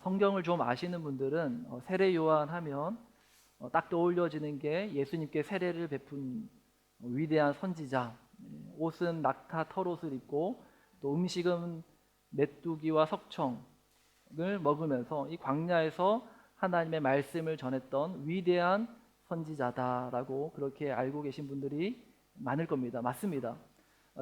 성경을 좀 아시는 분들은 세례 요한 하면 딱 떠올려지는 게 예수님께 세례를 베푼 위대한 선지자. 옷은 낙타 털옷을 입고 또 음식은 메뚜기와 석청을 먹으면서 이 광야에서 하나님의 말씀을 전했던 위대한 선지자다라고 그렇게 알고 계신 분들이 많을 겁니다. 맞습니다.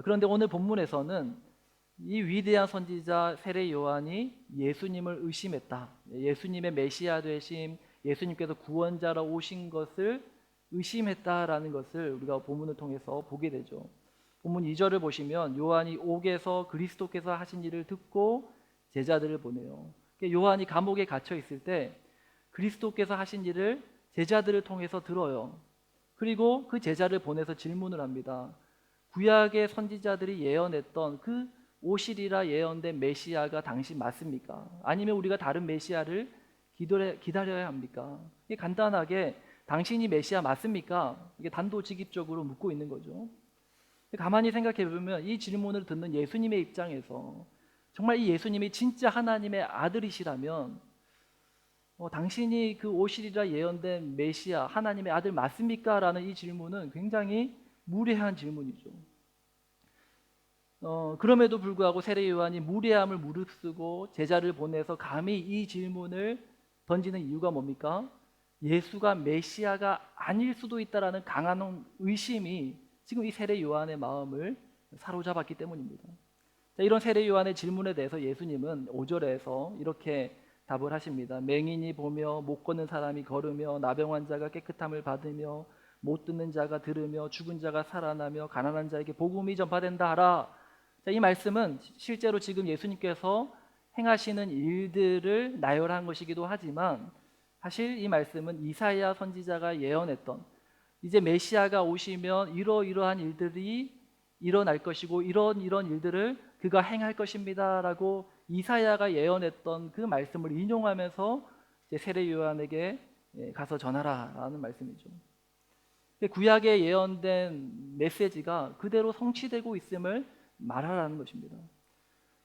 그런데 오늘 본문에서는 이 위대한 선지자 세례 요한이 예수님을 의심했다. 예수님의 메시아 되심, 예수님께서 구원자로 오신 것을 의심했다라는 것을 우리가 본문을 통해서 보게 되죠. 본문 2절을 보시면 요한이 옥에서 그리스도께서 하신 일을 듣고 제자들을 보내요. 요한이 감옥에 갇혀 있을 때 그리스도께서 하신 일을 제자들을 통해서 들어요. 그리고 그 제자를 보내서 질문을 합니다. 구약의 선지자들이 예언했던 그 오시리라 예언된 메시아가 당신 맞습니까? 아니면 우리가 다른 메시아를 기다려야 합니까? 이게 간단하게 당신이 메시아 맞습니까? 이게 단도직입적으로 묻고 있는 거죠. 가만히 생각해 보면 이 질문을 듣는 예수님의 입장에서 정말 이 예수님이 진짜 하나님의 아들이시라면 당신이 그 오시리라 예언된 메시아 하나님의 아들 맞습니까? 라는 이 질문은 굉장히 무례한 질문이죠. 그럼에도 불구하고 세례 요한이 무례함을 무릅쓰고 제자를 보내서 감히 이 질문을 던지는 이유가 뭡니까? 예수가 메시아가 아닐 수도 있다라는 강한 의심이 지금 이 세례 요한의 마음을 사로잡았기 때문입니다. 자, 이런 세례 요한의 질문에 대해서 예수님은 5절에서 이렇게 답을 하십니다. 맹인이 보며 못 걷는 사람이 걸으며 나병 환자가 깨끗함을 받으며 못 듣는 자가 들으며 죽은 자가 살아나며 가난한 자에게 복음이 전파된다 하라. 자, 이 말씀은 실제로 지금 예수님께서 행하시는 일들을 나열한 것이기도 하지만 사실 이 말씀은 이사야 선지자가 예언했던 이제 메시아가 오시면 이러이러한 일들이 일어날 것이고 이런 일들을 그가 행할 것입니다 라고 이사야가 예언했던 그 말씀을 인용하면서 이제 세례 요한에게 가서 전하라 라는 말씀이죠. 구약에 예언된 메시지가 그대로 성취되고 있음을 말하라는 것입니다.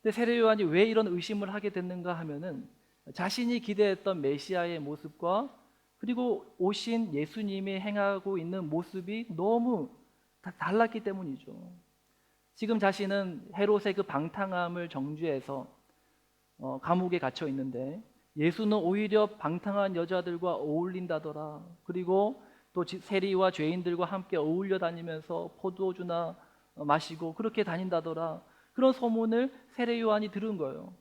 근데 세례 요한이 왜 이런 의심을 하게 됐는가 하면은 자신이 기대했던 메시아의 모습과 그리고 오신 예수님이 행하고 있는 모습이 너무 달랐기 때문이죠. 지금 자신은 헤롯의 그 방탕함을 정죄해서 감옥에 갇혀 있는데 예수는 오히려 방탕한 여자들과 어울린다더라. 그리고 또 세리와 죄인들과 함께 어울려 다니면서 포도주나 마시고 그렇게 다닌다더라. 그런 소문을 세례 요한이 들은 거예요.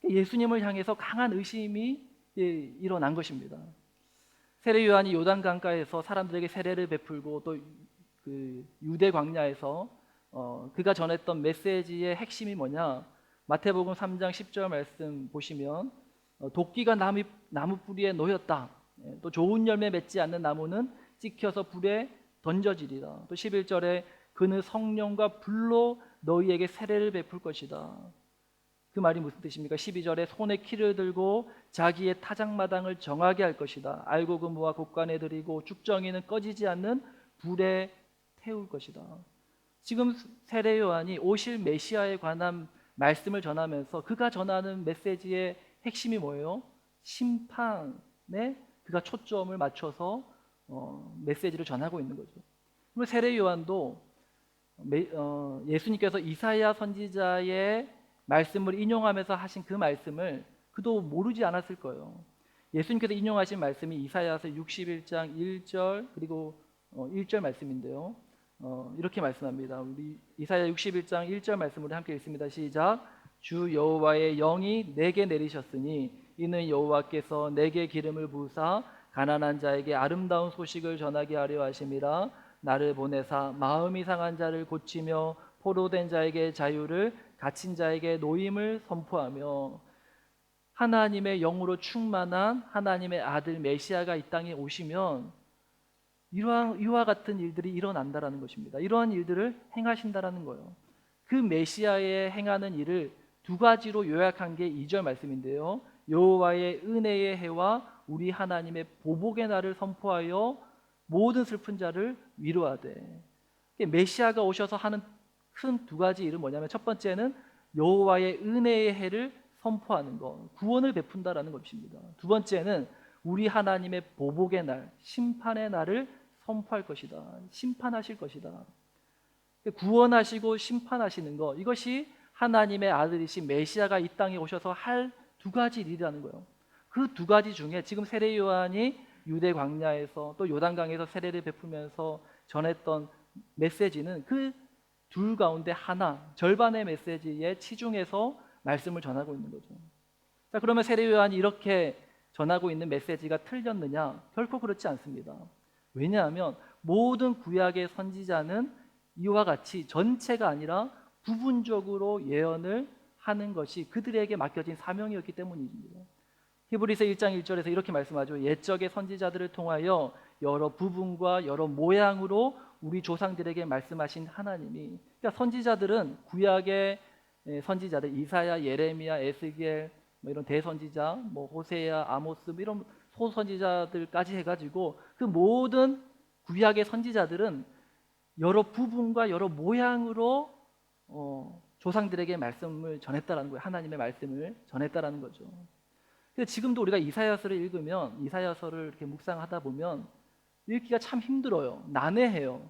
예수님을 향해서 강한 의심이 일어난 것입니다. 세례 요한이 요단 강가에서 사람들에게 세례를 베풀고 또 그 유대 광야에서 그가 전했던 메시지의 핵심이 뭐냐? 마태복음 3장 10절 말씀 보시면 도끼가 나무 뿌리에 놓였다. 또 좋은 열매 맺지 않는 나무는 찍혀서 불에 던져지리라. 또 11절에 그는 성령과 불로 너희에게 세례를 베풀 것이다. 그 말이 무슨 뜻입니까? 12절에 손에 키를 들고 자기의 타작마당을 정하게 할 것이다. 알고 근무와 곡간에 들이고 죽정이는 꺼지지 않는 불에 태울 것이다. 지금 세례 요한이 오실 메시아에 관한 말씀을 전하면서 그가 전하는 메시지의 핵심이 뭐예요? 심판에 그가 초점을 맞춰서 메시지를 전하고 있는 거죠. 그럼 세례 요한도 예수님께서 이사야 선지자의 말씀을 인용하면서 하신 그 말씀을 그도 모르지 않았을 거예요. 예수님께서 인용하신 말씀이 이사야서 61장 1절 그리고 1절 말씀인데요. 이렇게 말씀합니다. 우리 이사야 61장 1절 말씀으로 함께 읽습니다. 시작. 주 여호와의 영이 내게 내리셨으니 이는 여호와께서 내게 기름을 부으사 가난한 자에게 아름다운 소식을 전하게 하려 하심이라. 나를 보내사 마음이 상한 자를 고치며 포로된 자에게 자유를 갇힌 자에게 노임을 선포하며. 하나님의 영으로 충만한 하나님의 아들 메시아가 이 땅에 오시면 이와 같은 일들이 일어난다라는 것입니다. 이러한 일들을 행하신다라는 거예요. 그 메시아의 행하는 일을 두 가지로 요약한 게 2절 말씀인데요. 여호와의 은혜의 해와 우리 하나님의 보복의 날을 선포하여 모든 슬픈 자를 위로하되. 메시아가 오셔서 하는 큰 두 가지 일은 뭐냐면 첫 번째는 여호와의 은혜의 해를 선포하는 것, 구원을 베푼다라는 것입니다. 두 번째는 우리 하나님의 보복의 날, 심판의 날을 선포할 것이다. 심판하실 것이다. 구원하시고 심판하시는 것, 이것이 하나님의 아들이신 메시아가 이 땅에 오셔서 할 두 가지 일이라는 거예요. 그 두 가지 중에 지금 세례 요한이 유대 광야에서 또 요단강에서 세례를 베푸면서 전했던 메시지는 그 둘 가운데 하나, 절반의 메시지에 치중해서 말씀을 전하고 있는 거죠. 자, 그러면 세례 요한이 이렇게 전하고 있는 메시지가 틀렸느냐? 결코 그렇지 않습니다. 왜냐하면 모든 구약의 선지자는 이와 같이 전체가 아니라 부분적으로 예언을 하는 것이 그들에게 맡겨진 사명이었기 때문입니다. 히브리서 1장 1절에서 이렇게 말씀하죠. 옛적의 선지자들을 통하여 여러 부분과 여러 모양으로 우리 조상들에게 말씀하신 하나님이, 그러니까 선지자들은 구약의 선지자들, 이사야, 예레미야, 에스겔, 이런 대선지자, 호세야, 아모스, 이런 소선지자들까지 해가지고 그 모든 구약의 선지자들은 여러 부분과 여러 모양으로 조상들에게 말씀을 전했다라는 거예요. 하나님의 말씀을 전했다라는 거죠. 근데 지금도 우리가 이사야서를 읽으면, 이사야서를 이렇게 묵상하다 보면 읽기가 참 힘들어요. 난해해요.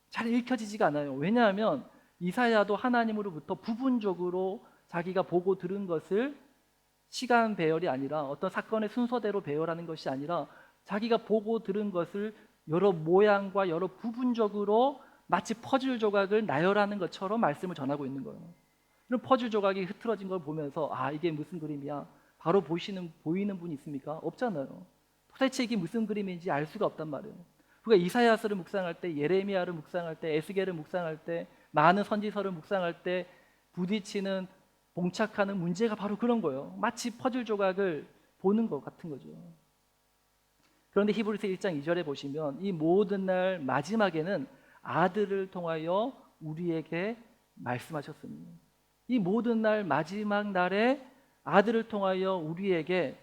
잘 읽혀지지가 않아요. 왜냐하면 이사야도 하나님으로부터 부분적으로 자기가 보고 들은 것을 시간 배열이 아니라 어떤 사건의 순서대로 배열하는 것이 아니라 자기가 보고 들은 것을 여러 모양과 여러 부분적으로 마치 퍼즐 조각을 나열하는 것처럼 말씀을 전하고 있는 거예요. 이런 퍼즐 조각이 흐트러진 걸 보면서 이게 무슨 그림이야? 바로 보이는 분이 있습니까? 없잖아요. 도대체 이게 무슨 그림인지 알 수가 없단 말이에요. 우리가 이사야서를 묵상할 때, 예레미야를 묵상할 때, 에스겔을 묵상할 때, 많은 선지서를 묵상할 때 부딪히는, 봉착하는 문제가 바로 그런 거예요. 마치 퍼즐 조각을 보는 것 같은 거죠. 그런데 히브리서 1장 2절에 보시면 이 모든 날 마지막에는 아들을 통하여 우리에게 말씀하셨습니다. 이 모든 날 마지막 날에 아들을 통하여 우리에게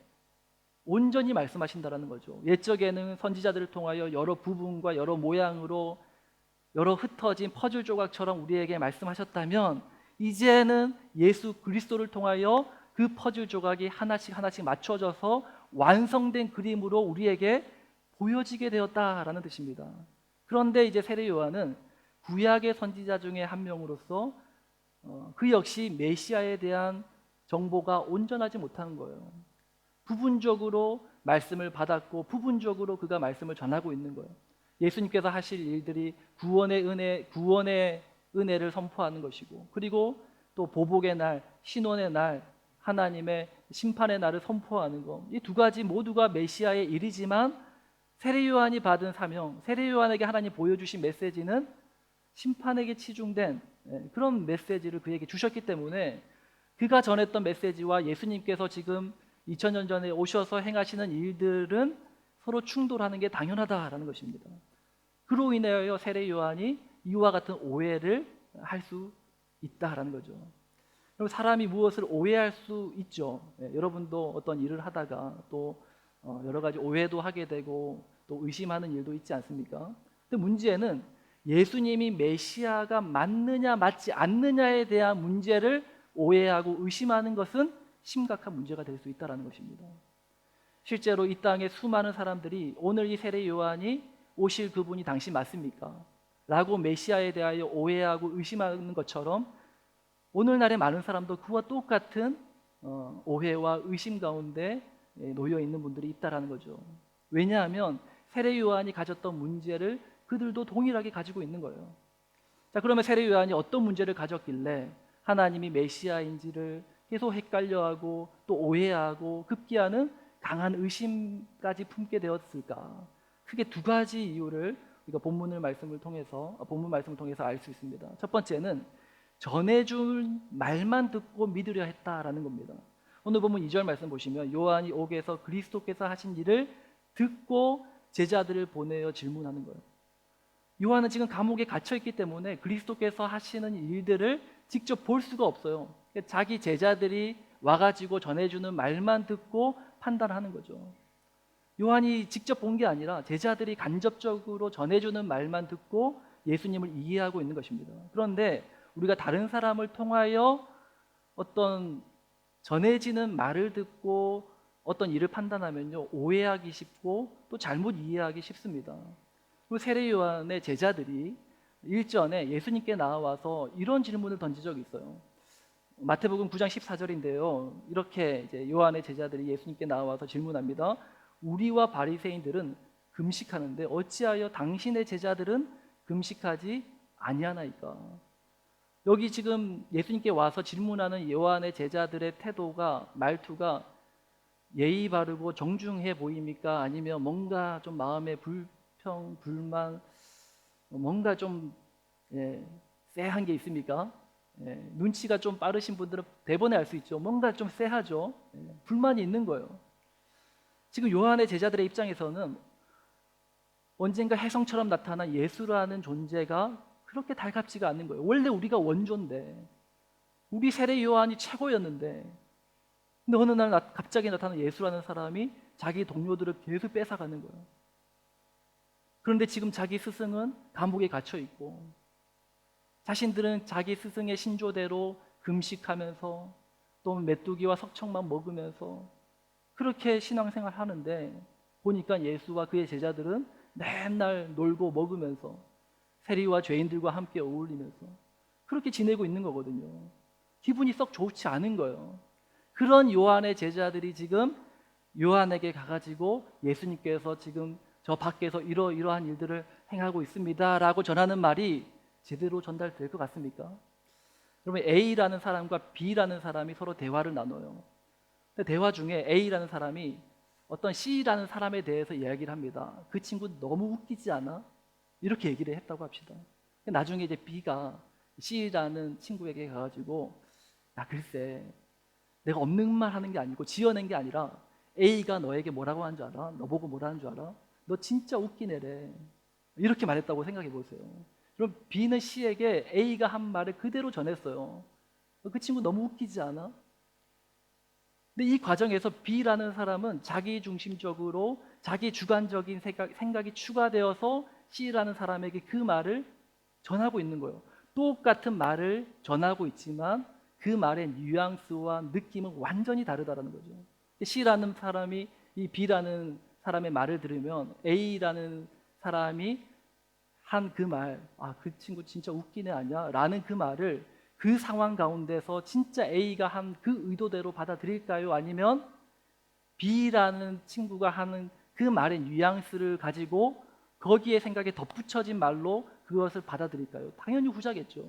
온전히 말씀하신다는 거죠. 옛적에는 선지자들을 통하여 여러 부분과 여러 모양으로 여러 흩어진 퍼즐 조각처럼 우리에게 말씀하셨다면 이제는 예수 그리스도를 통하여 그 퍼즐 조각이 하나씩 하나씩 맞춰져서 완성된 그림으로 우리에게 보여지게 되었다라는 뜻입니다. 그런데 이제 세례 요한은 구약의 선지자 중에 한 명으로서 그 역시 메시아에 대한 정보가 온전하지 못한 거예요. 부분적으로 말씀을 받았고 부분적으로 그가 말씀을 전하고 있는 거예요. 예수님께서 하실 일들이 구원의 은혜를 선포하는 것이고, 그리고 또 보복의 날, 신원의 날, 하나님의 심판의 날을 선포하는 것, 이 두 가지 모두가 메시아의 일이지만 세례 요한이 받은 사명, 세례 요한에게 하나님 보여주신 메시지는 심판에게 치중된 그런 메시지를 그에게 주셨기 때문에 그가 전했던 메시지와 예수님께서 지금 2000년 전에 오셔서 행하시는 일들은 서로 충돌하는 게 당연하다라는 것입니다. 그로 인하여 세례 요한이 이와 같은 오해를 할 수 있다라는 거죠. 그럼 사람이 무엇을 오해할 수 있죠. 여러분도 어떤 일을 하다가 또 여러 가지 오해도 하게 되고 또 의심하는 일도 있지 않습니까? 근데 문제는 예수님이 메시아가 맞느냐 맞지 않느냐에 대한 문제를 오해하고 의심하는 것은 심각한 문제가 될 수 있다는 것입니다. 실제로 이 땅에 수많은 사람들이 오늘 이 세례 요한이 오실 그분이 당신 맞습니까? 라고 메시아에 대하여 오해하고 의심하는 것처럼 오늘날의 많은 사람도 그와 똑같은 오해와 의심 가운데 놓여 있는 분들이 있다는 거죠. 왜냐하면 세례 요한이 가졌던 문제를 그들도 동일하게 가지고 있는 거예요. 자, 그러면 세례 요한이 어떤 문제를 가졌길래 하나님이 메시아인지를 계속 헷갈려하고 또 오해하고 급기야는 강한 의심까지 품게 되었을까? 크게 두 가지 이유를 우리가 본문 말씀을 통해서 알 수 있습니다. 첫 번째는 전해준 말만 듣고 믿으려 했다라는 겁니다. 오늘 본문 2절 말씀 보시면 요한이 옥에서 그리스도께서 하신 일을 듣고 제자들을 보내어 질문하는 거예요. 요한은 지금 감옥에 갇혀 있기 때문에 그리스도께서 하시는 일들을 직접 볼 수가 없어요. 자기 제자들이 와가지고 전해주는 말만 듣고 판단하는 거죠. 요한이 직접 본 게 아니라 제자들이 간접적으로 전해주는 말만 듣고 예수님을 이해하고 있는 것입니다. 그런데 우리가 다른 사람을 통하여 어떤 전해지는 말을 듣고 어떤 일을 판단하면요, 오해하기 쉽고 또 잘못 이해하기 쉽습니다. 그 세례 요한의 제자들이 일전에 예수님께 나와서 이런 질문을 던진 적이 있어요. 마태복음 9장 14절인데요. 이렇게 이제 요한의 제자들이 예수님께 나와서 질문합니다. 우리와 바리새인들은 금식하는데 어찌하여 당신의 제자들은 금식하지 아니하나이까? 여기 지금 예수님께 와서 질문하는 요한의 제자들의 태도가, 말투가 예의 바르고 정중해 보입니까? 아니면 뭔가 좀 마음에 불평, 불만, 뭔가 좀 쎄한 게 있습니까? 눈치가 좀 빠르신 분들은 대번에 알 수 있죠. 뭔가 좀 쎄하죠. 불만이 있는 거예요. 지금 요한의 제자들의 입장에서는 언젠가 혜성처럼 나타난 예수라는 존재가 그렇게 달갑지가 않는 거예요. 원래 우리가 원조인데, 우리 세례 요한이 최고였는데, 근데 어느 날 갑자기 나타난 예수라는 사람이 자기 동료들을 계속 뺏어가는 거예요. 그런데 지금 자기 스승은 감옥에 갇혀 있고, 자신들은 자기 스승의 신조대로 금식하면서 또 메뚜기와 석청만 먹으면서 그렇게 신앙생활 하는데, 보니까 예수와 그의 제자들은 맨날 놀고 먹으면서 세리와 죄인들과 함께 어울리면서 그렇게 지내고 있는 거거든요. 기분이 썩 좋지 않은 거예요. 그런 요한의 제자들이 지금 요한에게 가가지고 예수님께서 지금 저 밖에서 이러이러한 일들을 행하고 있습니다 라고 전하는 말이 제대로 전달될 것 같습니까? 그러면 A라는 사람과 B라는 사람이 서로 대화를 나눠요. 대화 중에 A라는 사람이 어떤 C라는 사람에 대해서 이야기를 합니다. 그 친구 너무 웃기지 않아? 이렇게 얘기를 했다고 합시다. 나중에 이제 B가 C라는 친구에게 가가지고, 야 글쎄 내가 없는 말 하는 게 아니고 지어낸 게 아니라 A가 너에게 뭐라고 하는 줄 알아? 너 보고 뭐라는 줄 알아? 너 진짜 웃기네래. 이렇게 말했다고 생각해 보세요. 그럼 B는 C에게 A가 한 말을 그대로 전했어요. 그 친구 너무 웃기지 않아? 근데 이 과정에서 B라는 사람은 자기 중심적으로 자기 주관적인 생각이 추가되어서 C라는 사람에게 그 말을 전하고 있는 거예요. 똑같은 말을 전하고 있지만 그 말의 뉘앙스와 느낌은 완전히 다르다는 거죠. C라는 사람이 이 B라는 사람의 말을 들으면 A라는 사람이 한 그 말, 아, 그 친구 진짜 웃기네 아니야? 라는 그 말을 그 상황 가운데서 진짜 A가 한 그 의도대로 받아들일까요? 아니면 B라는 친구가 하는 그 말의 뉘앙스를 가지고 거기에 생각에 덧붙여진 말로 그것을 받아들일까요? 당연히 후자겠죠.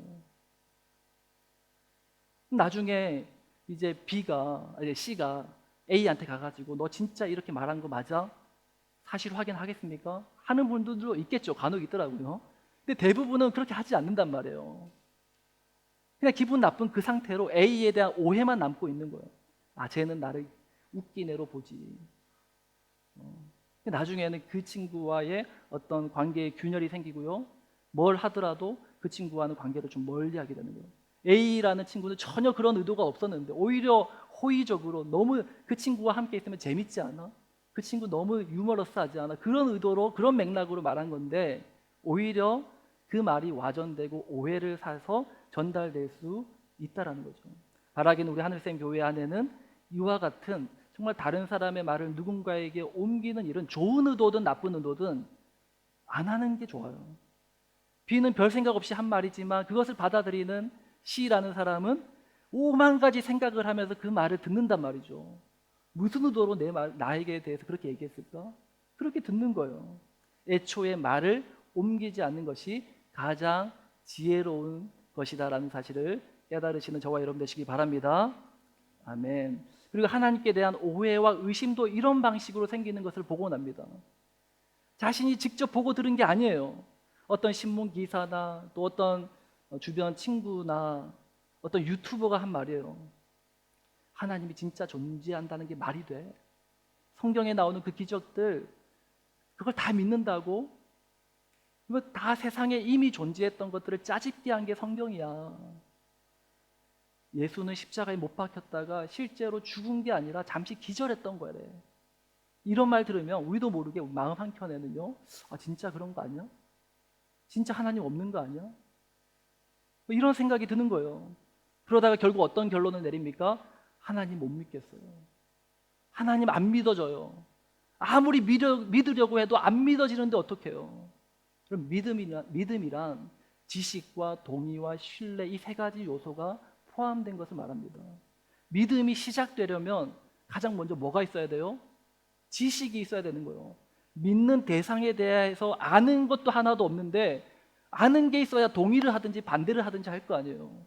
나중에 이제 C가 A한테 가가지고 너 진짜 이렇게 말한 거 맞아? 사실 확인하겠습니까? 하는 분들도 있겠죠. 간혹 있더라고요. 근데 대부분은 그렇게 하지 않는단 말이에요. 그냥 기분 나쁜 그 상태로 A에 대한 오해만 남고 있는 거예요. 아, 쟤는 나를 웃기네로 보지. 나중에는 그 친구와의 어떤 관계에 균열이 생기고요. 뭘 하더라도 그 친구와는 관계를 좀 멀리하게 되는 거예요. A라는 친구는 전혀 그런 의도가 없었는데 오히려 호의적으로 너무 그 친구와 함께 있으면 재밌지 않아? 그 친구 너무 유머러스하지 않아? 그런 의도로 그런 맥락으로 말한 건데 오히려 그 말이 와전되고 오해를 사서 전달될 수 있다라는 거죠. 바라기는 우리 하늘샘 교회 안에는 이와 같은 정말 다른 사람의 말을 누군가에게 옮기는 일은 좋은 의도든 나쁜 의도든 안 하는 게 좋아요. B는 별 생각 없이 한 말이지만 그것을 받아들이는 C라는 사람은 오만 가지 생각을 하면서 그 말을 듣는단 말이죠. 무슨 의도로 나에게 대해서 그렇게 얘기했을까? 그렇게 듣는 거예요. 애초에 말을 옮기지 않는 것이 가장 지혜로운 것이다라는 사실을 깨달으시는 저와 여러분 되시기 바랍니다. 아멘. 그리고 하나님께 대한 오해와 의심도 이런 방식으로 생기는 것을 보고 납니다. 자신이 직접 보고 들은 게 아니에요. 어떤 신문 기사나 또 어떤 주변 친구나 어떤 유튜버가 한 말이에요. 하나님이 진짜 존재한다는 게 말이 돼? 성경에 나오는 그 기적들 그걸 다 믿는다고? 이거 다 세상에 이미 존재했던 것들을 짜집기 한 게 성경이야. 예수는 십자가에 못 박혔다가 실제로 죽은 게 아니라 잠시 기절했던 거래. 이런 말 들으면 우리도 모르게 마음 한켠에는요, 아 진짜 그런 거 아니야? 진짜 하나님 없는 거 아니야? 뭐 이런 생각이 드는 거예요. 그러다가 결국 어떤 결론을 내립니까? 하나님 못 믿겠어요. 하나님 안 믿어져요. 아무리 믿으려고 해도 안 믿어지는데 어떡해요? 그럼 믿음이란 지식과 동의와 신뢰 이 세 가지 요소가 포함된 것을 말합니다. 믿음이 시작되려면 가장 먼저 뭐가 있어야 돼요? 지식이 있어야 되는 거예요. 믿는 대상에 대해서 아는 것도 하나도 없는데 아는 게 있어야 동의를 하든지 반대를 하든지 할 거 아니에요.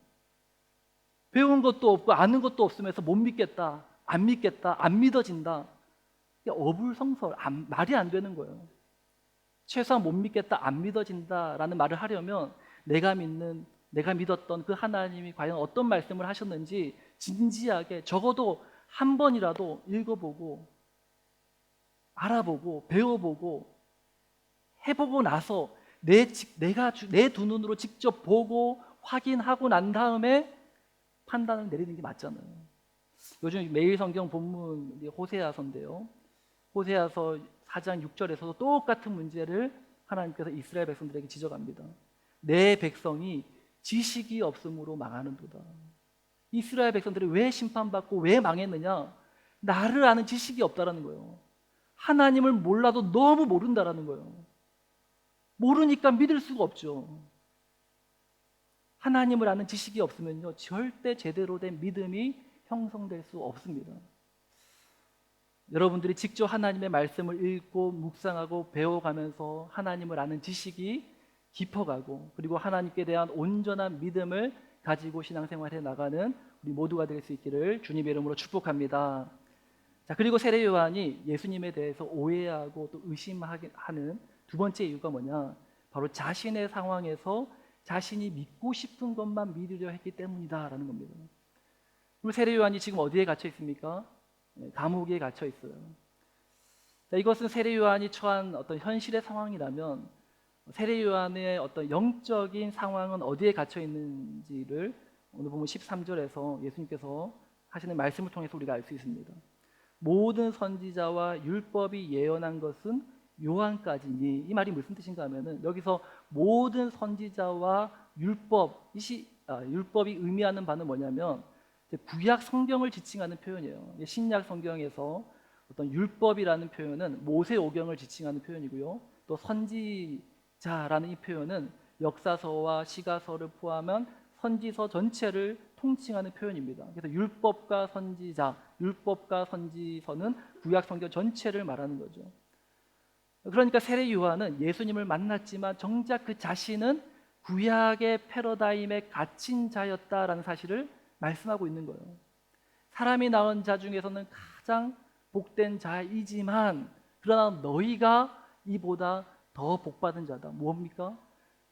배운 것도 없고 아는 것도 없으면서 못 믿겠다, 안 믿겠다, 안 믿어진다. 어불성설, 말이 안 되는 거예요. 최소한 못 믿겠다, 안 믿어진다라는 말을 하려면 내가 믿었던 그 하나님이 과연 어떤 말씀을 하셨는지 진지하게 적어도 한 번이라도 읽어보고 알아보고 배워보고 해보고 나서 내가 내 두 눈으로 직접 보고 확인하고 난 다음에 판단을 내리는 게 맞잖아요. 요즘 매일 성경 본문 호세아서인데요. 호세아서 4장 6절에서도 똑같은 문제를 하나님께서 이스라엘 백성들에게 지적합니다. 내 백성이 지식이 없음으로 망하는도다. 이스라엘 백성들이 왜 심판받고 왜 망했느냐? 나를 아는 지식이 없다라는 거예요. 하나님을 몰라도 너무 모른다라는 거예요. 모르니까 믿을 수가 없죠. 하나님을 아는 지식이 없으면요, 절대 제대로 된 믿음이 형성될 수 없습니다. 여러분들이 직접 하나님의 말씀을 읽고 묵상하고 배워가면서 하나님을 아는 지식이 깊어가고 그리고 하나님께 대한 온전한 믿음을 가지고 신앙생활해 나가는 우리 모두가 될 수 있기를 주님의 이름으로 축복합니다. 자, 그리고 세례 요한이 예수님에 대해서 오해하고 또 의심하는 두 번째 이유가 뭐냐? 바로 자신의 상황에서 자신이 믿고 싶은 것만 믿으려 했기 때문이다라는 겁니다. 그리고 세례 요한이 지금 어디에 갇혀 있습니까? 감옥에 갇혀 있어요. 자, 이것은 세례 요한이 처한 어떤 현실의 상황이라면 세례 요한의 어떤 영적인 상황은 어디에 갇혀 있는지를 오늘 보면 13절에서 예수님께서 하시는 말씀을 통해서 우리가 알 수 있습니다. 모든 선지자와 율법이 예언한 것은 요한까지니. 이 말이 무슨 뜻인가 하면은 여기서 모든 선지자와 율법이 의미하는 바는 뭐냐면 구약 성경을 지칭하는 표현이에요. 신약 성경에서 어떤 율법이라는 표현은 모세오경을 지칭하는 표현이고요. 또 선지자라는 이 표현은 역사서와 시가서를 포함한 선지서 전체를 통칭하는 표현입니다. 그래서 율법과 선지서는 구약 성경 전체를 말하는 거죠. 그러니까 세례 요한은 예수님을 만났지만 정작 그 자신은 구약의 패러다임에 갇힌 자였다라는 사실을 말씀하고 있는 거예요. 사람이 낳은 자 중에서는 가장 복된 자이지만 그러나 너희가 이보다 더 복받은 자다. 뭡니까?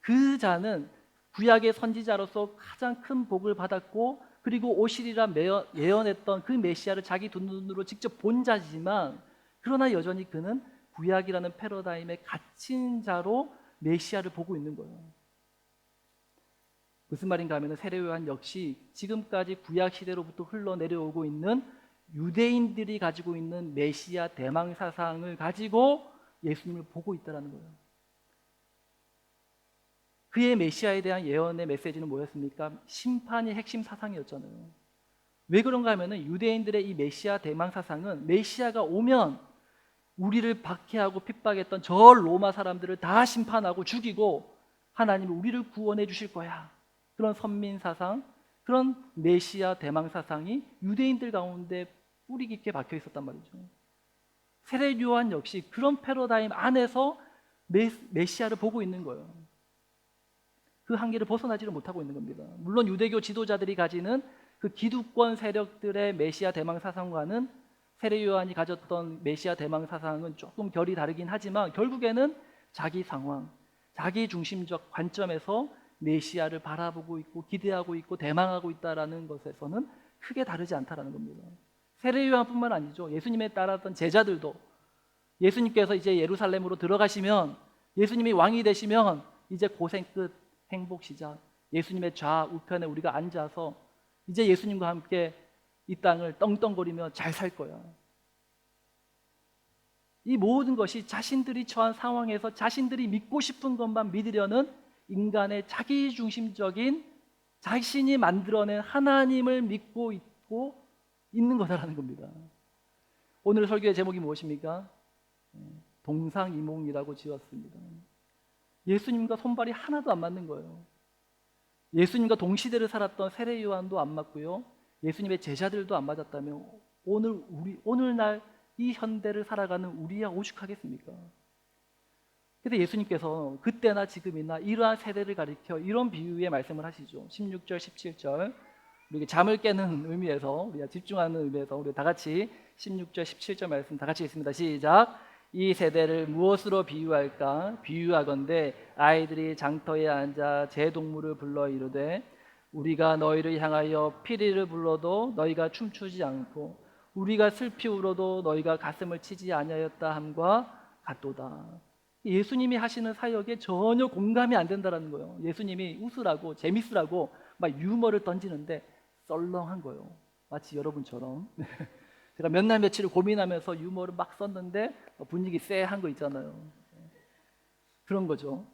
그 자는 구약의 선지자로서 가장 큰 복을 받았고 그리고 오시리라 예언했던 그 메시아를 자기 두 눈으로 직접 본 자지만 그러나 여전히 그는 구약이라는 패러다임에 갇힌 자로 메시아를 보고 있는 거예요. 무슨 말인가 하면 세례 요한 역시 지금까지 구약 시대로부터 흘러내려오고 있는 유대인들이 가지고 있는 메시아 대망 사상을 가지고 예수님을 보고 있다는 거예요. 그의 메시아에 대한 예언의 메시지는 뭐였습니까? 심판이 핵심 사상이었잖아요. 왜 그런가 하면 유대인들의 이 메시아 대망 사상은 메시아가 오면 우리를 박해하고 핍박했던 저 로마 사람들을 다 심판하고 죽이고 하나님이 우리를 구원해 주실 거야. 그런 선민 사상, 그런 메시아 대망 사상이 유대인들 가운데 뿌리 깊게 박혀 있었단 말이죠. 세례 요한 역시 그런 패러다임 안에서 메시아를 보고 있는 거예요. 그 한계를 벗어나지를 못하고 있는 겁니다. 물론 유대교 지도자들이 가지는 그 기득권 세력들의 메시아 대망 사상과는 세례 요한이 가졌던 메시아 대망 사상은 조금 결이 다르긴 하지만 결국에는 자기 상황, 자기 중심적 관점에서 메시아를 바라보고 있고 기대하고 있고 대망하고 있다라는 것에서는 크게 다르지 않다라는 겁니다. 세례 요한뿐만 아니죠. 예수님에 따랐던 제자들도 예수님께서 이제 예루살렘으로 들어가시면 예수님이 왕이 되시면 이제 고생 끝, 행복 시작. 예수님의 좌우편에 우리가 앉아서 이제 예수님과 함께 이 땅을 떵떵거리며 잘 살 거야. 이 모든 것이 자신들이 처한 상황에서 자신들이 믿고 싶은 것만 믿으려는 인간의 자기중심적인 자신이 만들어낸 하나님을 믿고 있고 있는 거다라는 겁니다. 오늘 설교의 제목이 무엇입니까? 동상이몽이라고 지었습니다. 예수님과 손발이 하나도 안 맞는 거예요. 예수님과 동시대를 살았던 세례 요한도 안 맞고요. 예수님의 제자들도 안 맞았다면 오늘날 이 현대를 살아가는 우리야 오죽하겠습니까? 그래서 예수님께서 그때나 지금이나 이러한 세대를 가리켜 이런 비유의 말씀을 하시죠. 16절, 17절. 우리 잠을 깨는 의미에서, 우리가 집중하는 의미에서 우리 다 같이 16절, 17절 말씀 다 같이 읽습니다. 시작. 이 세대를 무엇으로 비유할까? 비유하건대 아이들이 장터에 앉아 제 동물을 불러 이르되 우리가 너희를 향하여 피리를 불러도 너희가 춤추지 않고 우리가 슬피 울어도 너희가 가슴을 치지 아니하였다 함과 같도다. 예수님이 하시는 사역에 전혀 공감이 안 된다는 거예요. 예수님이 웃으라고 재밌으라고 막 유머를 던지는데 썰렁한 거예요. 마치 여러분처럼 제가 몇 날 며칠을 고민하면서 유머를 막 썼는데 분위기 쎄한 거 있잖아요. 그런 거죠.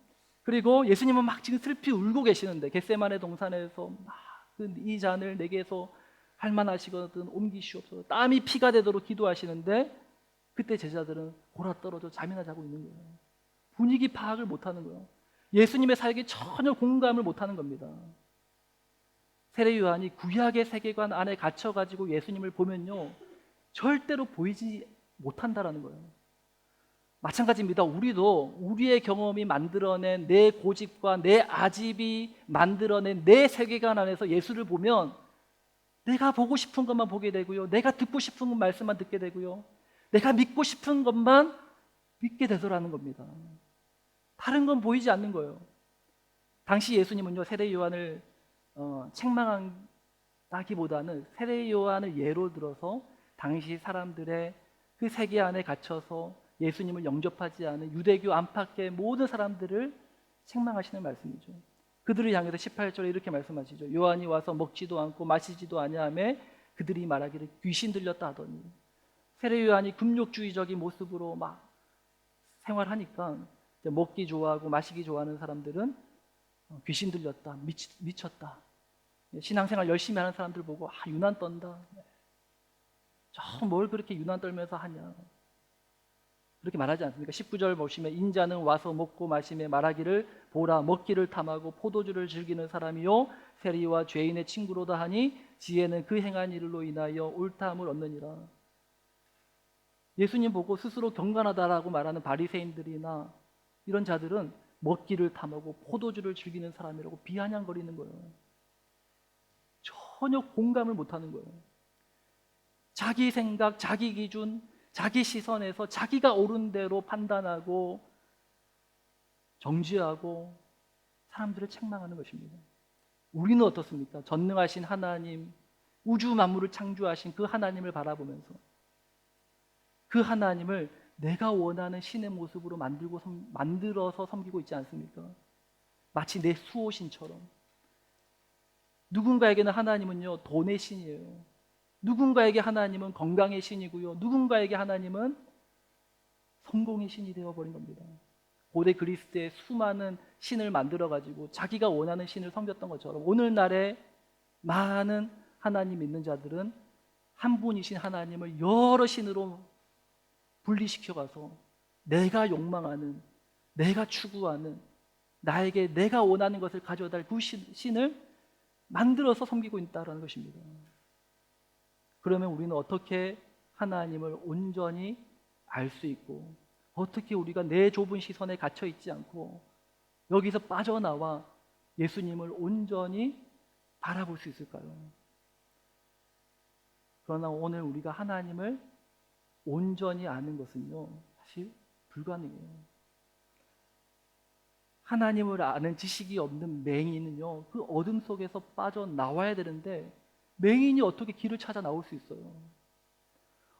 그리고 예수님은 막 지금 슬피 울고 계시는데 겟세마네 동산에서 막 이 잔을 내게서 할만하시거든 옮기시옵소서, 땀이 피가 되도록 기도하시는데 그때 제자들은 골아떨어져 잠이나 자고 있는 거예요. 분위기 파악을 못하는 거예요. 예수님의 사역에 전혀 공감을 못하는 겁니다. 세례 요한이 구약의 세계관 안에 갇혀가지고 예수님을 보면요 절대로 보이지 못한다라는 거예요. 마찬가지입니다. 우리도 우리의 경험이 만들어낸 내 고집과 내 아집이 만들어낸 내 세계관 안에서 예수를 보면 내가 보고 싶은 것만 보게 되고요, 내가 듣고 싶은 말씀만 듣게 되고요, 내가 믿고 싶은 것만 믿게 되더라는 겁니다. 다른 건 보이지 않는 거예요. 당시 예수님은요 세례 요한을 책망한다기보다는 세례 요한을 예로 들어서 당시 사람들의 그 세계 안에 갇혀서 예수님을 영접하지 않은 유대교 안팎의 모든 사람들을 책망하시는 말씀이죠. 그들을 향해서 18절에 이렇게 말씀하시죠. 요한이 와서 먹지도 않고 마시지도 아니하며 그들이 말하기를 귀신 들렸다 하더니, 세례 요한이 금욕주의적인 모습으로 막 생활하니까 먹기 좋아하고 마시기 좋아하는 사람들은 귀신 들렸다, 미쳤다, 신앙생활 열심히 하는 사람들 보고 유난 떤다, 저 뭘 그렇게 유난 떨면서 하냐, 그렇게 말하지 않습니까? 19절 보시면 인자는 와서 먹고 마시며 말하기를 보라 먹기를 탐하고 포도주를 즐기는 사람이요 세리와 죄인의 친구로다 하니 지혜는 그 행한 일로 인하여 옳다함을 얻느니라. 예수님 보고 스스로 경건하다라고 말하는 바리새인들이나 이런 자들은 먹기를 탐하고 포도주를 즐기는 사람이라고 비아냥거리는 거예요. 전혀 공감을 못하는 거예요. 자기 생각, 자기 기준, 자기 시선에서 자기가 옳은 대로 판단하고 정죄하고 사람들을 책망하는 것입니다. 우리는 어떻습니까? 전능하신 하나님, 우주 만물을 창조하신 그 하나님을 바라보면서 그 하나님을 내가 원하는 신의 모습으로 만들어서 섬기고 있지 않습니까? 마치 내 수호신처럼. 누군가에게는 하나님은요 돈의 신이에요. 누군가에게 하나님은 건강의 신이고요, 누군가에게 하나님은 성공의 신이 되어버린 겁니다. 고대 그리스의 수많은 신을 만들어가지고 자기가 원하는 신을 섬겼던 것처럼 오늘날의 많은 하나님 믿는 자들은 한 분이신 하나님을 여러 신으로 분리시켜가서 내가 욕망하는, 내가 추구하는, 나에게 내가 원하는 것을 가져다 줄 그 신을 만들어서 섬기고 있다는 것입니다. 그러면 우리는 어떻게 하나님을 온전히 알 수 있고, 어떻게 우리가 내 좁은 시선에 갇혀 있지 않고 여기서 빠져나와 예수님을 온전히 바라볼 수 있을까요? 그러나 오늘 우리가 하나님을 온전히 아는 것은요 사실 불가능해요. 하나님을 아는 지식이 없는 맹인은요 그 어둠 속에서 빠져나와야 되는데 맹인이 어떻게 길을 찾아 나올 수 있어요?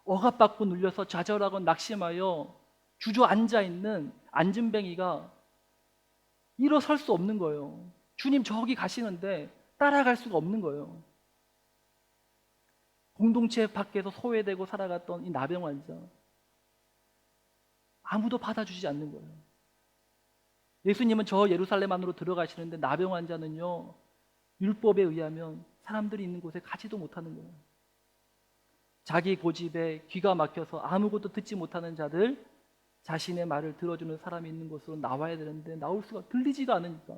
억압받고 눌려서 좌절하고 낙심하여 주저앉아 있는 안진뱅이가 일어설 수 없는 거예요. 주님 저기 가시는데 따라갈 수가 없는 거예요. 공동체 밖에서 소외되고 살아갔던 이 나병 환자, 아무도 받아주지 않는 거예요. 예수님은 저 예루살렘 안으로 들어가시는데 나병 환자는요 율법에 의하면 사람들이 있는 곳에 가지도 못하는 거예요. 자기 고집에 귀가 막혀서 아무것도 듣지 못하는 자들, 자신의 말을 들어주는 사람이 있는 곳으로 나와야 되는데 나올 수가 들리지가 않으니까.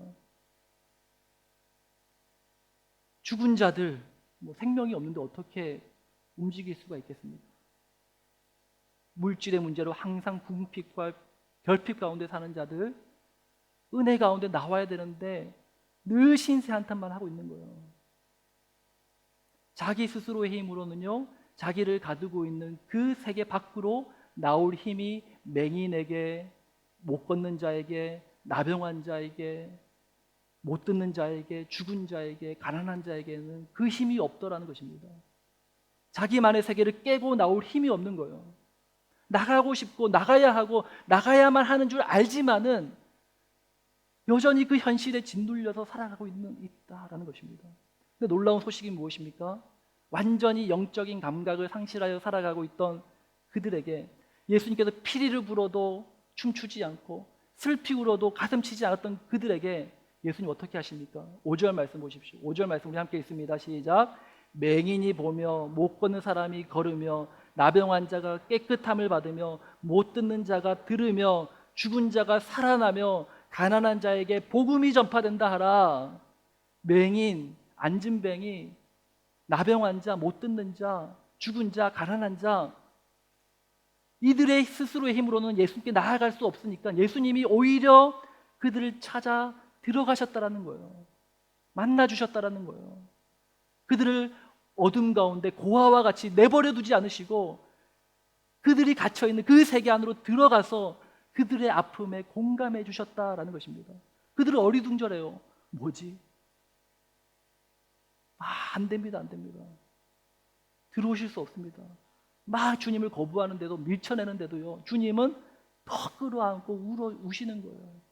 죽은 자들, 생명이 없는데 어떻게 움직일 수가 있겠습니까? 물질의 문제로 항상 궁핍과 결핍 가운데 사는 자들, 은혜 가운데 나와야 되는데 늘 신세 한탄만 하고 있는 거예요. 자기 스스로의 힘으로는요, 자기를 가두고 있는 그 세계 밖으로 나올 힘이 맹인에게, 못 걷는 자에게, 나병한 자에게, 못 듣는 자에게, 죽은 자에게, 가난한 자에게는 그 힘이 없더라는 것입니다. 자기만의 세계를 깨고 나올 힘이 없는 거예요. 나가고 싶고 나가야 하고 나가야만 하는 줄 알지만은 여전히 그 현실에 짓눌려서 살아가고 있다라는 것입니다. 근데 놀라운 소식이 무엇입니까? 완전히 영적인 감각을 상실하여 살아가고 있던 그들에게 예수님께서 피리를 불어도 춤추지 않고 슬피 울어도 가슴 치지 않았던 그들에게 예수님 어떻게 하십니까? 5절 말씀 보십시오. 5절 말씀 우리 함께 읽습니다. 시작. 맹인이 보며 못 걷는 사람이 걸으며 나병한 자가 깨끗함을 받으며 못 듣는 자가 들으며 죽은 자가 살아나며 가난한 자에게 복음이 전파된다 하라. 맹인, 안진뱅이, 나병한 자, 못 듣는 자, 죽은 자, 가난한 자, 이들의 스스로의 힘으로는 예수님께 나아갈 수 없으니까 예수님이 오히려 그들을 찾아 들어가셨다라는 거예요. 만나 주셨다라는 거예요. 그들을 어둠 가운데 고아와 같이 내버려 두지 않으시고 그들이 갇혀 있는 그 세계 안으로 들어가서 그들의 아픔에 공감해 주셨다라는 것입니다. 그들은 어리둥절해요. 뭐지? 안 됩니다, 안 됩니다. 들어오실 수 없습니다. 막 주님을 거부하는데도, 밀쳐내는데도요, 주님은 더 끌어안고 우시는 거예요.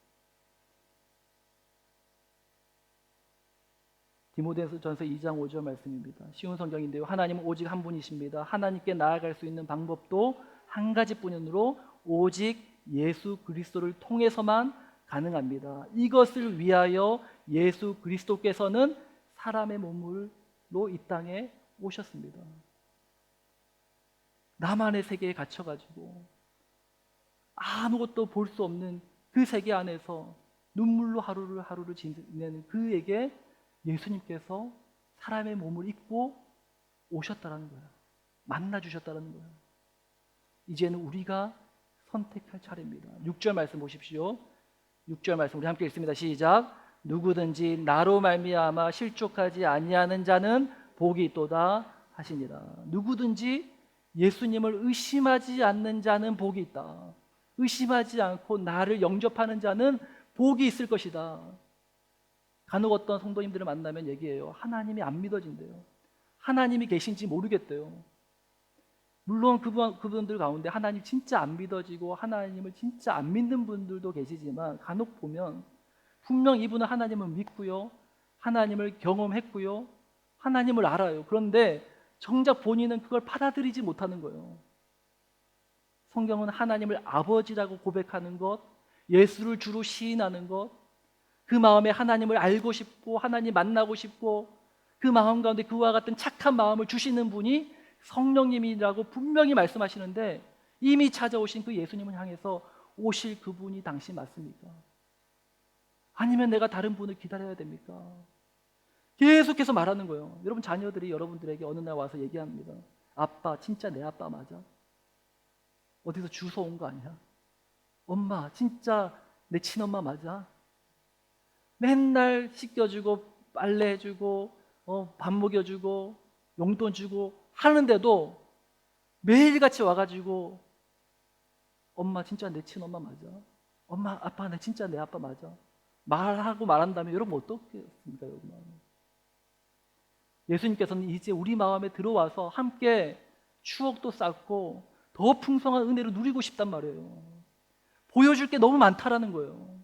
디모데전서 2장 5절 말씀입니다. 쉬운 성경인데요, 하나님은 오직 한 분이십니다. 하나님께 나아갈 수 있는 방법도 한 가지뿐이므로 오직 예수 그리스도를 통해서만 가능합니다. 이것을 위하여 예수 그리스도께서는 사람의 몸으로 이 땅에 오셨습니다. 나만의 세계에 갇혀가지고 아무것도 볼 수 없는 그 세계 안에서 눈물로 하루를 지내는 그에게 예수님께서 사람의 몸을 입고 오셨다는 거예요. 만나 주셨다는 거예요. 이제는 우리가 선택할 차례입니다. 6절 말씀 보십시오. 6절 말씀 우리 함께 읽습니다. 시작. 누구든지 나로 말미암아 실족하지 아니하는 자는 복이 있도다 하시니라. 누구든지 예수님을 의심하지 않는 자는 복이 있다. 의심하지 않고 나를 영접하는 자는 복이 있을 것이다. 간혹 어떤 성도님들을 만나면 얘기해요. 하나님이 안 믿어진대요. 하나님이 계신지 모르겠대요. 물론 그분들 가운데 하나님 진짜 안 믿어지고 하나님을 진짜 안 믿는 분들도 계시지만 간혹 보면 분명 이분은 하나님을 믿고요, 하나님을 경험했고요, 하나님을 알아요. 그런데 정작 본인은 그걸 받아들이지 못하는 거예요. 성경은 하나님을 아버지라고 고백하는 것, 예수를 주로 시인하는 것, 그 마음에 하나님을 알고 싶고 하나님 만나고 싶고 그 마음 가운데 그와 같은 착한 마음을 주시는 분이 성령님이라고 분명히 말씀하시는데 이미 찾아오신 그 예수님을 향해서 오실 그분이 당신 맞습니까? 아니면 내가 다른 분을 기다려야 됩니까? 계속해서 말하는 거예요. 여러분 자녀들이 여러분들에게 어느 날 와서 얘기합니다. 아빠 진짜 내 아빠 맞아? 어디서 주워 온 거 아니야? 엄마 진짜 내 친엄마 맞아? 맨날 씻겨주고 빨래해주고 밥 먹여주고 용돈 주고 하는데도 매일같이 와가지고 엄마 진짜 내 친엄마 맞아? 엄마 아빠 나 진짜 내 아빠 맞아? 말하고 말한 다음에 여러분 어떻겠습니까? 여러분? 예수님께서는 이제 우리 마음에 들어와서 함께 추억도 쌓고 더 풍성한 은혜를 누리고 싶단 말이에요. 보여줄 게 너무 많다라는 거예요.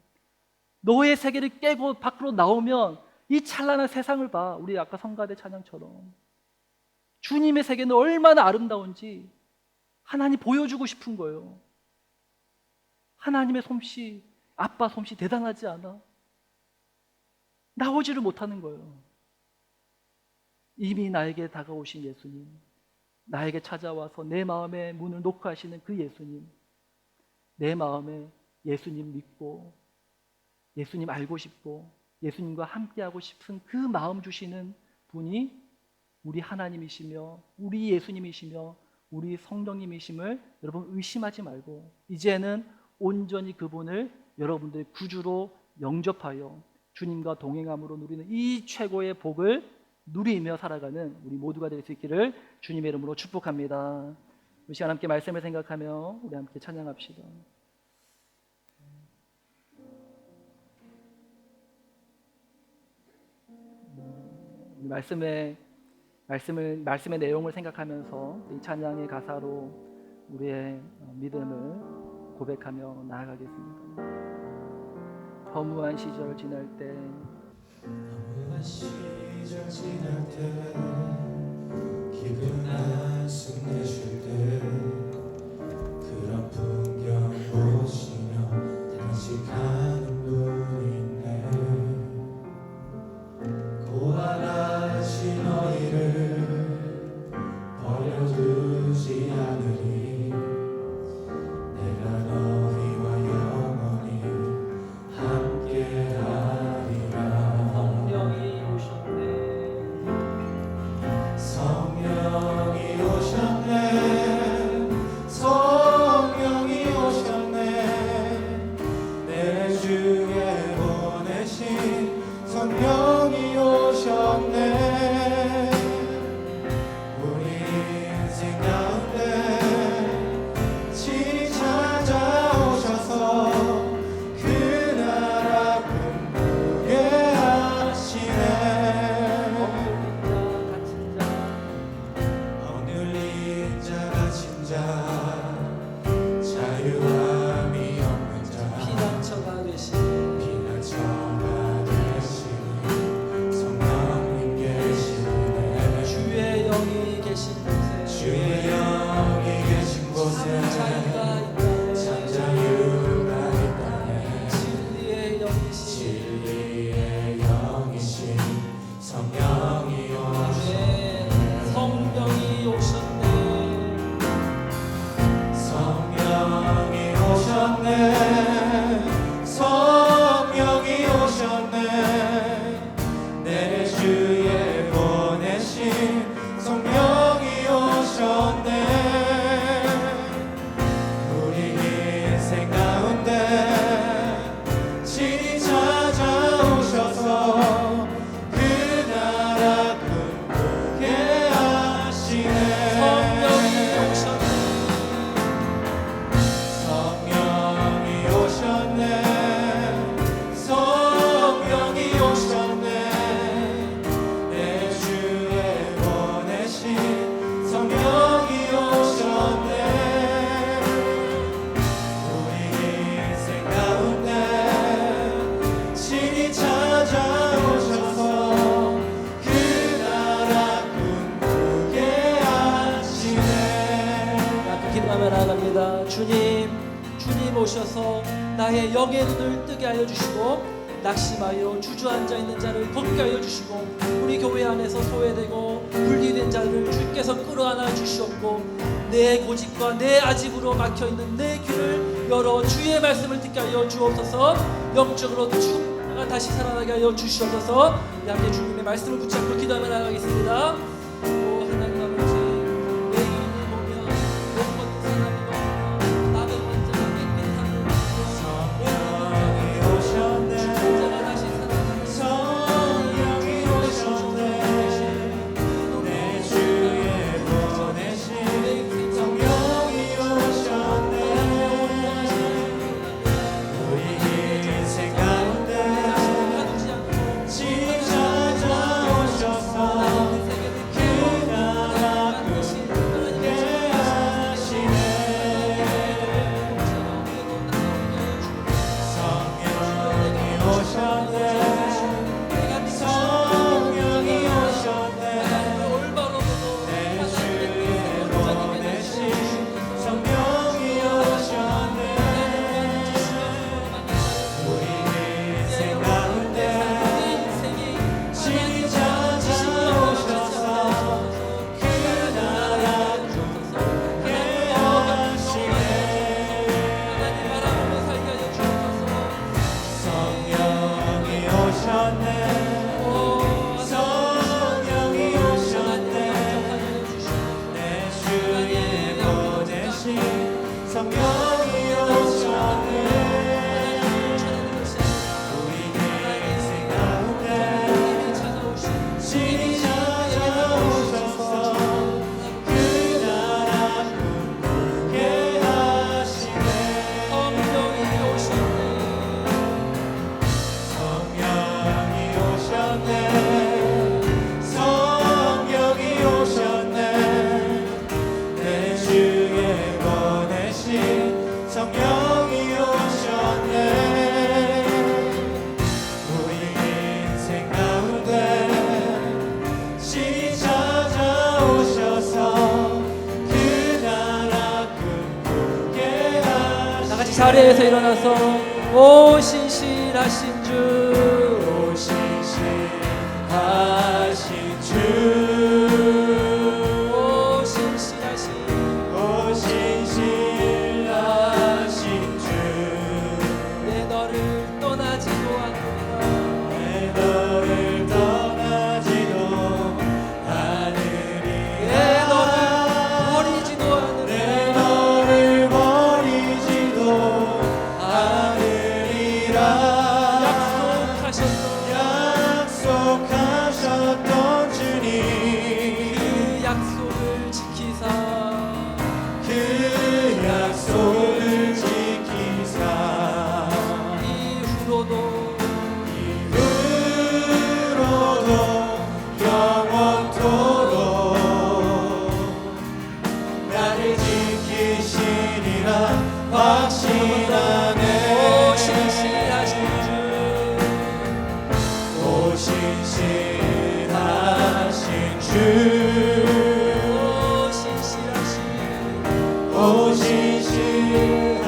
너의 세계를 깨고 밖으로 나오면 이 찬란한 세상을 봐. 우리 아까 성가대 찬양처럼 주님의 세계는 얼마나 아름다운지 하나님 보여주고 싶은 거예요. 하나님의 솜씨, 아빠 솜씨 대단하지 않아? 나오지를 못하는 거예요. 이미 나에게 다가오신 예수님, 나에게 찾아와서 내 마음의 문을 녹화하시는 그 예수님, 내 마음에 예수님 믿고 예수님 알고 싶고 예수님과 함께하고 싶은 그 마음 주시는 분이 우리 하나님이시며 우리 예수님이시며 우리 성령님이심을 여러분 의심하지 말고 이제는 온전히 그분을 여러분들의 구주로 영접하여 주님과 동행함으로 누리는 이 최고의 복을 누리며 살아가는 우리 모두가 될 수 있기를 주님의 이름으로 축복합니다. 이 시간 함께 말씀을 생각하며 우리 함께 찬양합시다. 말씀의 내용을 생각하면서 이 찬양의 가사로 우리의 믿음을 고백하며 나아가겠습니다. 허무한 시절 지날 때 허무한 시절 지날 때 깊은 한숨 내쉴 때 그런 풍경 보시며 단식하는 분이 있네. 고아같이 너희를 버려두지 않으리. 내가 너희와 영원히 함께하리라. 성령이 오셨네. 성령이 오셨네. 성령이 오셨네. 내 주에 보내신 성령이 오셨네. 우리 인생 가운데 친히 찾아오셔서 그 나라 꿈꾸게 하시네. 억눌린 자 갇힌 자 자유함이 없는 자 피난처가 되신 피난처가 되시는 성령님 계시네. 주의 영이 계신 곳에 주의 영이 계신 곳에 자유가 있다네. 참 자유가 있다네. 진리의 영이신 진리의 영이신 성령이 오셨네. 성령이 오셨네. 성령이 오셨네. 성령이 오셨네. 내 주에 보내신 성령이 오셨네. 우리 인생 가운데 친히 찾아오셔서 그 나라 꿈꾸게 하시네. 성령이 오셨네. 성령이 오셨네. 성령이 오셨네. 내 주에 보내신 성령이 오셨네. 우리 인생 가운데 친히 찾아오셔서 그 나라 꿈꾸게 하시네. 기도하며 나아갑니다. 주님 오셔서 나의 영의 눈을 뜨게 하여 주시고 낙심하여 주저앉아 있는 자를 걷게 하여 주시고 우리 교회 안에서 소외되고 분리된 자를 주께서 끌어안아 주시옵고 내 고집과 내 아집으로 막혀있는 내 귀를 열어 주의 말씀을 듣게 하여 주옵소서. 영적으로 죽은 자가 다시 살아나게 하여 주시옵소서. 함께 주님의 말씀을 붙잡고 기도하며 나아가겠습니다. 오 하나님 아버지, 내 이름을 보며 못 걷는 사람이 없고 남의 원자가 깨끗한 성령이 오셨네. 자가 다시 살아나는 성령이 오셨네. 내 주에 보내신 성령이 오셨네. 우리 인생 가운데 친히 찾아오셔서 그 나라 자리에서 일어나서 오 신실하신 주, 오 신실하신 주, 오 신실하신 오 신실하신 주, 내 너를 떠나지도 않노라. 내 너를 떠나지도 않으리라. 내 너를 버리지도 않으라. 내 너를 버리지도 않으리라. 약속하셨던 주님, 그 약속을 지키사 그 약속을 지키사 이후로도 영원토록 나를 지키시리라 확신하네. 오 신실하신 주, 오 신실하신 주, 오 신실하신 오 신실하신